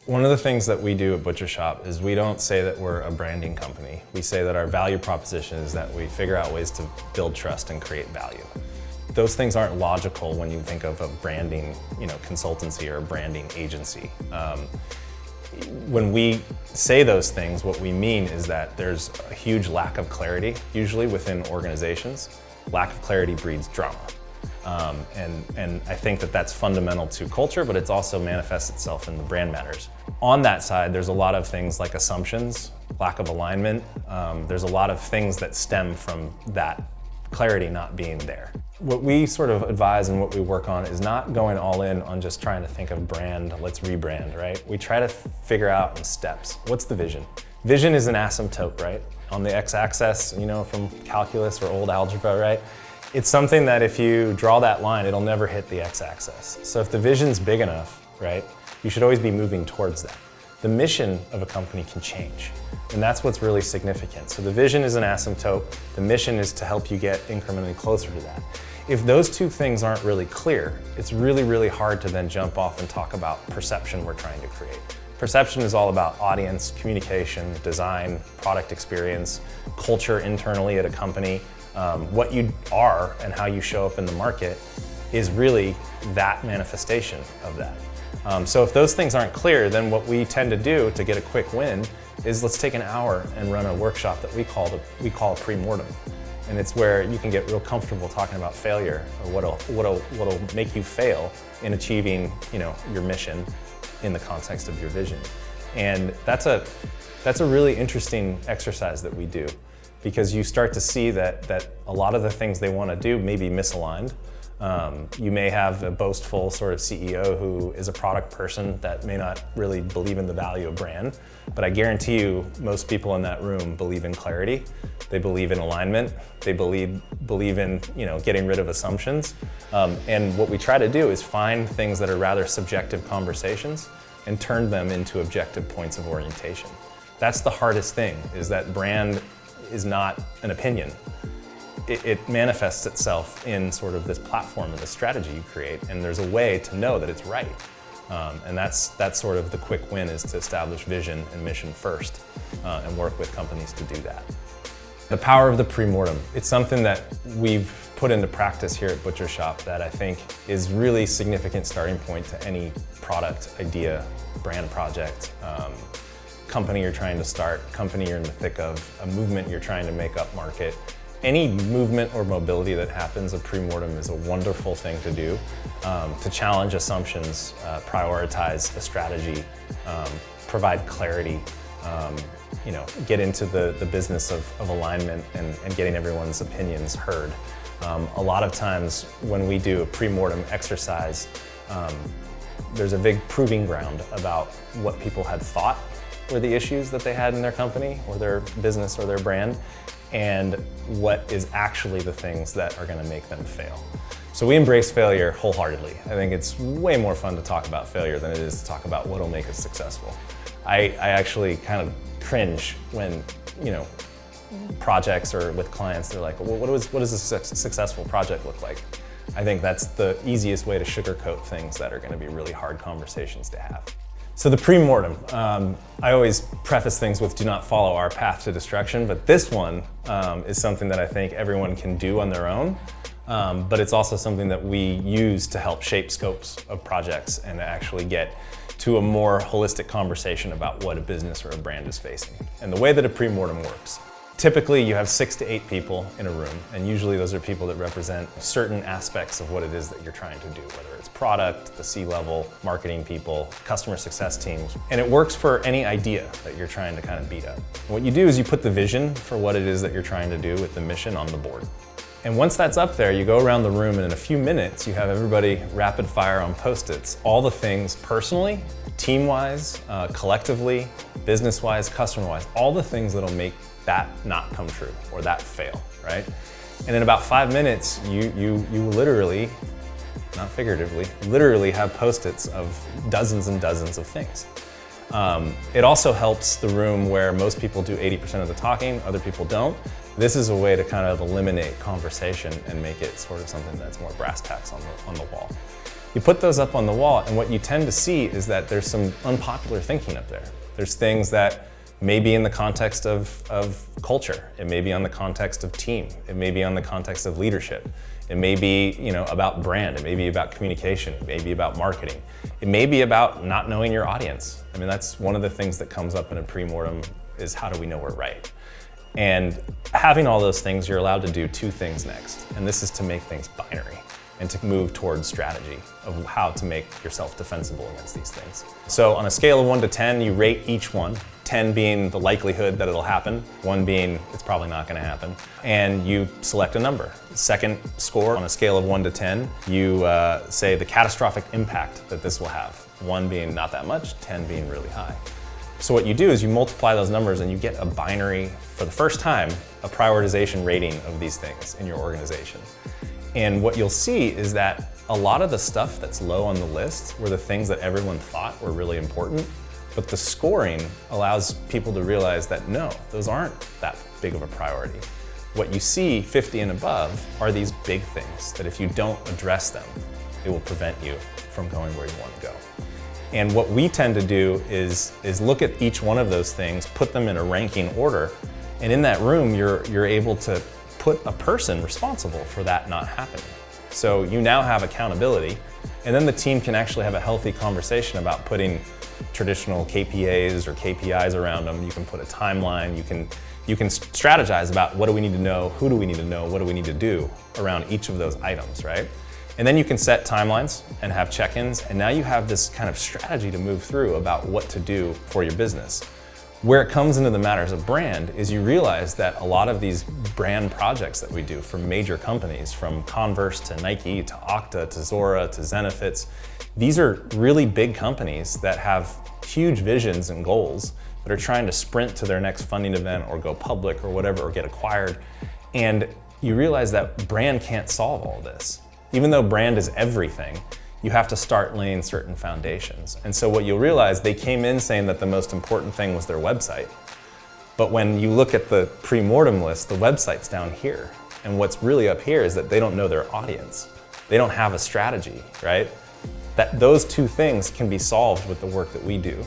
One of the things that we do at Butchershop is we don't say that we're a branding company. We say that our value proposition is that we figure out ways to build trust and create value. Those things aren't logical when you think of a branding, consultancy or a branding agency. When we say those things, what we mean is that there's a huge lack of clarity, usually within organizations. Lack of clarity breeds drama. And I think that that's fundamental to culture, but it also manifests itself in the brand matters. On that side, there's a lot of things like assumptions, lack of alignment. There's a lot of things that stem from that clarity not being there. What we sort of advise and what we work on is not going all in on just trying to think of brand, let's rebrand, right? We try to figure out in steps, what's the vision? Vision is an asymptote, right? On the x-axis, from calculus or old algebra, right? It's something that if you draw that line, it'll never hit the x-axis. So if the vision's big enough, right, you should always be moving towards that. The mission of a company can change, and that's what's really significant. So the vision is an asymptote, the mission is to help you get incrementally closer to that. If those two things aren't really clear, it's really, really hard to then jump off and talk about perception we're trying to create. Perception is all about audience, communication, design, product experience, culture internally at a company. What you are and how you show up in the market is really that manifestation of that. So if those things aren't clear, then what we tend to do to get a quick win is let's take an hour and run a workshop that we call a pre-mortem. And it's where you can get real comfortable talking about failure or what'll make you fail in achieving your mission in the context of your vision. And that's a really interesting exercise that we do, because you start to see that a lot of the things they want to do may be misaligned. You may have a boastful sort of CEO who is a product person that may not really believe in the value of brand, but I guarantee you most people in that room believe in clarity, they believe in alignment, they believe in getting rid of assumptions. And what we try to do is find things that are rather subjective conversations and turn them into objective points of orientation. That's the hardest thing, is that brand is not an opinion. It manifests itself in sort of this platform and the strategy you create, and there's a way to know that it's right. And that's sort of the quick win, is to establish vision and mission first and work with companies to do that. The power of the pre-mortem. It's something that we've put into practice here at Butchershop that I think is really significant starting point to any product, idea, brand project, company you're trying to start, company you're in the thick of, a movement you're trying to make up market. Any movement or mobility that happens, a pre-mortem is a wonderful thing to do, to challenge assumptions, prioritize a strategy, provide clarity, get into the business of alignment and getting everyone's opinions heard. A lot of times when we do a pre-mortem exercise, there's a big proving ground about what people had thought were the issues that they had in their company or their business or their brand, and what is actually the things that are going to make them fail. So we embrace failure wholeheartedly. I think it's way more fun to talk about failure than it is to talk about what will make us successful. I actually kind of cringe when, projects or with clients, they're like, well, what does a successful project look like? I think that's the easiest way to sugarcoat things that are going to be really hard conversations to have. So the pre-mortem, I always preface things with do not follow our path to destruction, but this one is something that I think everyone can do on their own, but it's also something that we use to help shape scopes of projects and to actually get to a more holistic conversation about what a business or a brand is facing. And the way that a pre-mortem works. Typically, you have 6 to 8 people in a room, and usually those are people that represent certain aspects of what it is that you're trying to do, whether it's product, the C-level, marketing people, customer success teams. And it works for any idea that you're trying to kind of beat up. And what you do is you put the vision for what it is that you're trying to do with the mission on the board. And once that's up there, you go around the room and in a few minutes, you have everybody rapid fire on Post-its, all the things personally, team-wise, collectively, business-wise, customer-wise, all the things that'll make that not come true or that fail, right? And in about 5 minutes, you literally, not figuratively, literally have Post-its of dozens and dozens of things. It also helps the room where most people do 80% of the talking, other people don't. This is a way to kind of eliminate conversation and make it sort of something that's more brass tacks on the wall. You put those up on the wall, and what you tend to see is that there's some unpopular thinking up there. There's things that may be in the context of culture. It may be on the context of team. It may be on the context of leadership. It may be, about brand. It may be about communication. It may be about marketing. It may be about not knowing your audience. I mean, that's one of the things that comes up in a pre-mortem is how do we know we're right? And having all those things, you're allowed to do two things next. And this is to make things binary and to move towards strategy of how to make yourself defensible against these things. So on a scale of 1 to 10, you rate each one, 10 being the likelihood that it'll happen, 1 being it's probably not gonna happen, and you select a number. Second score on a scale of 1 to 10, you say the catastrophic impact that this will have, 1 being not that much, 10 being really high. So what you do is you multiply those numbers and you get a binary, for the first time, a prioritization rating of these things in your organization. And what you'll see is that a lot of the stuff that's low on the list were the things that everyone thought were really important, but the scoring allows people to realize that no, those aren't that big of a priority. What you see 50 and above are these big things that if you don't address them, it will prevent you from going where you want to go. And what we tend to do is look at each one of those things, put them in a ranking order, and in that room you're able to put a person responsible for that not happening. So you now have accountability, and then the team can actually have a healthy conversation about putting traditional KPAs or KPIs around them. You can put a timeline, you can strategize about what do we need to know, who do we need to know, what do we need to do around each of those items, right? And then you can set timelines and have check-ins, and now you have this kind of strategy to move through about what to do for your business. Where it comes into the matters of brand is you realize that a lot of these brand projects that we do for major companies, from Converse to Nike to Okta to Zora to Zenefits, these are really big companies that have huge visions and goals that are trying to sprint to their next funding event or go public or whatever or get acquired. And you realize that brand can't solve all this. Even though brand is everything, you have to start laying certain foundations. And so what you'll realize, they came in saying that the most important thing was their website. But when you look at the pre-mortem list, the website's down here. And what's really up here is that they don't know their audience. They don't have a strategy, right? That those two things can be solved with the work that we do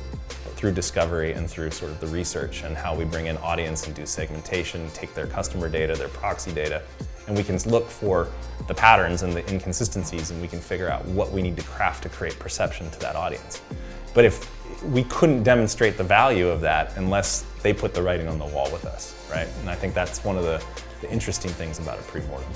through discovery and through sort of the research and how we bring in audience and do segmentation, take their customer data, their proxy data, and we can look for the patterns and the inconsistencies, and we can figure out what we need to craft to create perception to that audience. But if we couldn't demonstrate the value of that unless they put the writing on the wall with us, right? And I think that's one of the interesting things about a pre-mortem.